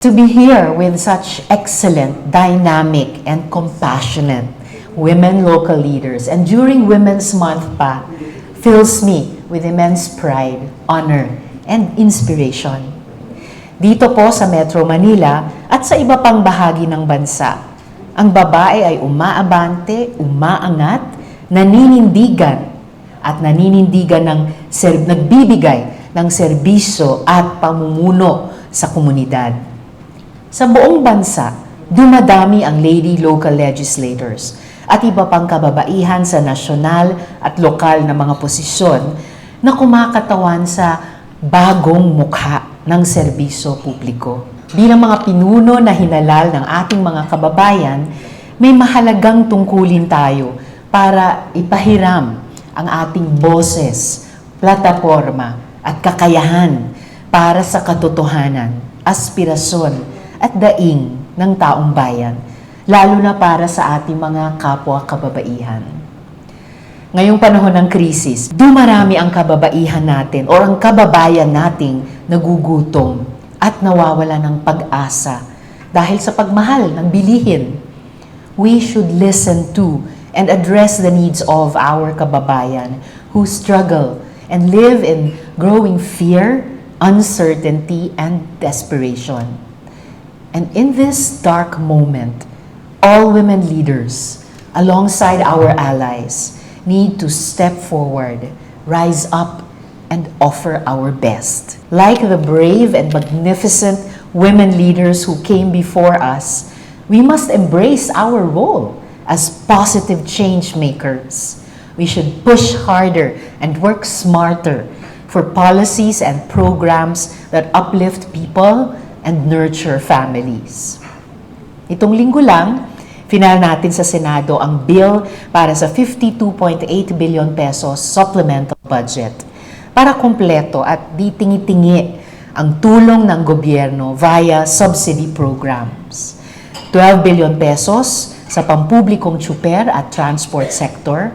To be here with such excellent, dynamic, and compassionate women local leaders, and during Women's Month pa, fills me with immense pride, honor, and inspiration. Dito po sa Metro Manila at sa iba pang bahagi ng bansa, ang babae ay umaabante, umaangat, naninindigan, at naninindigan nagbibigay ng serbisyo at pamumuno sa komunidad. Sa buong bansa, dumadami ang lady local legislators at iba pang kababaihan sa nasyonal at lokal na mga posisyon na kumakatawan sa bagong mukha ng serbisyo publiko. Bilang mga pinuno na hinalal ng ating mga kababayan, may mahalagang tungkulin tayo para ipahiram ang ating boses, plataporma at kakayahan para sa katotohanan, aspirasyon at daing ng taong bayan, lalo na para sa ating mga kapwa kababaihan. Ngayong panahon ng krisis, dumarami ang kababaihan natin o ang kababayan nating nagugutom at nawawala ng pag-asa dahil sa pagmahal ng bilihin. We should listen to and address the needs of our kababayan who struggle and live in growing fear, uncertainty, and desperation. And in this dark moment, all women leaders, alongside our allies, need to step forward, rise up, and offer our best. Like the brave and magnificent women leaders who came before us, we must embrace our role as positive change makers. We should push harder and work smarter for policies and programs that uplift people and nurture families. Itong linggo lang, final natin sa Senado ang bill para sa 52.8 billion pesos supplemental budget para kumpleto at ditingi-tingi ang tulong ng gobyerno via subsidy programs. 12 billion pesos sa pampublikong tsuper at transport sector,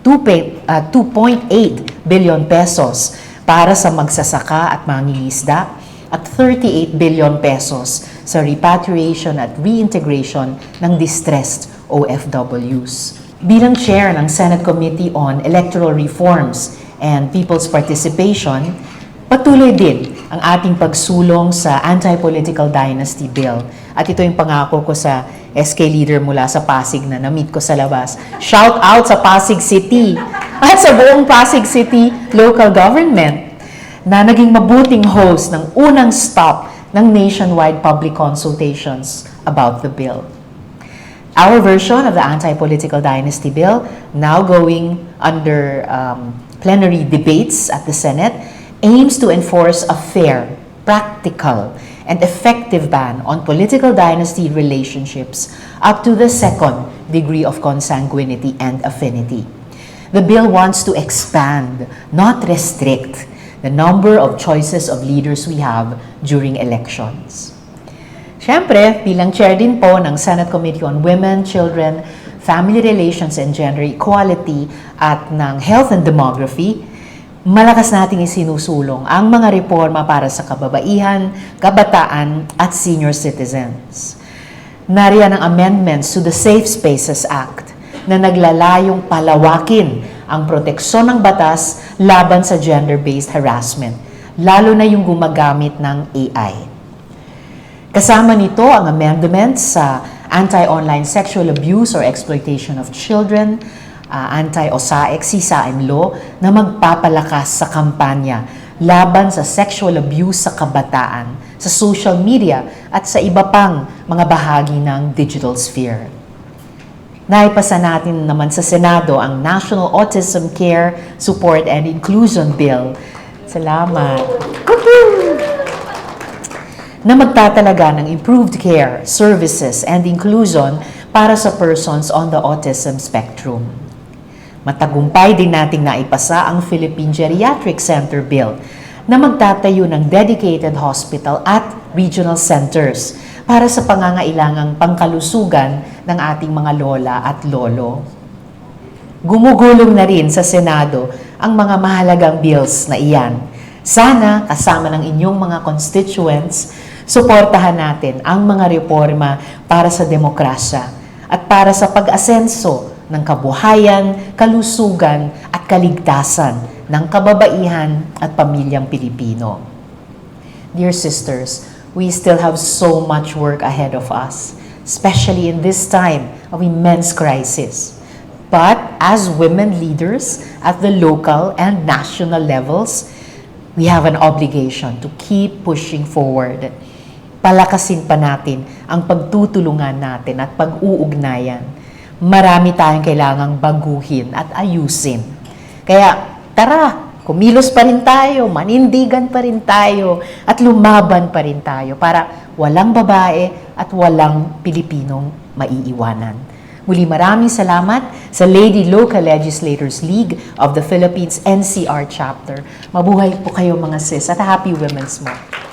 2.8 billion pesos para sa magsasaka at mangingisda, at 38 billion pesos sa repatriation at reintegration ng distressed OFWs. Bilang chair ng Senate Committee on Electoral Reforms and People's Participation, patuloy din ang ating pagsulong sa Anti-Political Dynasty Bill. At ito yung pangako ko sa SK leader mula sa Pasig na na-meet ko sa labas. Shout out sa Pasig City at sa buong Pasig City local government na naging mabuting host ng unang stop ng nationwide public consultations about the bill. Our version of the Anti-Political Dynasty Bill, now going under plenary debates at the Senate, aims to enforce a fair, practical, and effective ban on political dynasty relationships up to the second degree of consanguinity and affinity. The bill wants to expand, not restrict, the number of choices of leaders we have during elections. Siyempre, bilang chair din po ng Senate Committee on Women, Children, Family Relations and Gender Equality at ng Health and Demography, malakas nating isinusulong ang mga reforma para sa kababaihan, kabataan at senior citizens. Nariyan ang amendments to the Safe Spaces Act na naglalayong palawakin ang proteksyon ng batas laban sa gender-based harassment, lalo na yung gumagamit ng AI. Kasama nito ang amendments sa Anti-Online Sexual Abuse or Exploitation of Children, Anti-OSAEC, CSAM Law na magpapalakas sa kampanya laban sa sexual abuse sa kabataan, sa social media at sa iba pang mga bahagi ng digital sphere. Naipasa natin naman sa Senado ang National Autism Care, Support and Inclusion Bill. Salamat! Woohoo! Na magtatalaga ng improved care, services, and inclusion para sa persons on the autism spectrum. Matagumpay din nating naipasa ang Philippine Geriatric Center Bill na magtatayo ng dedicated hospital at regional centers para sa pangangailangang pangkalusugan ng ating mga lola at lolo. Gumugulong na rin sa Senado ang mga mahalagang bills na iyan. Sana kasama ng inyong mga constituents Suportahan natin ang mga reforma para sa demokrasya at para sa pag-asenso ng kabuhayan, kalusugan at kaligtasan ng kababaihan at pamilyang Pilipino. Dear sisters, we still have so much work ahead of us, especially in this time of immense crisis. But as women leaders at the local and national levels, we have an obligation to keep pushing forward. Palakasin pa natin ang pagtutulungan natin at pag-uugnayan. Marami tayong kailangang baguhin at ayusin. Kaya tara, kumilos pa rin tayo, manindigan pa rin tayo, at lumaban pa rin tayo para walang babae at walang Pilipinong maiiwanan. Muli maraming salamat sa Lady Local Legislators League of the Philippines NCR Chapter. Mabuhay po kayo mga sis at Happy Women's Month.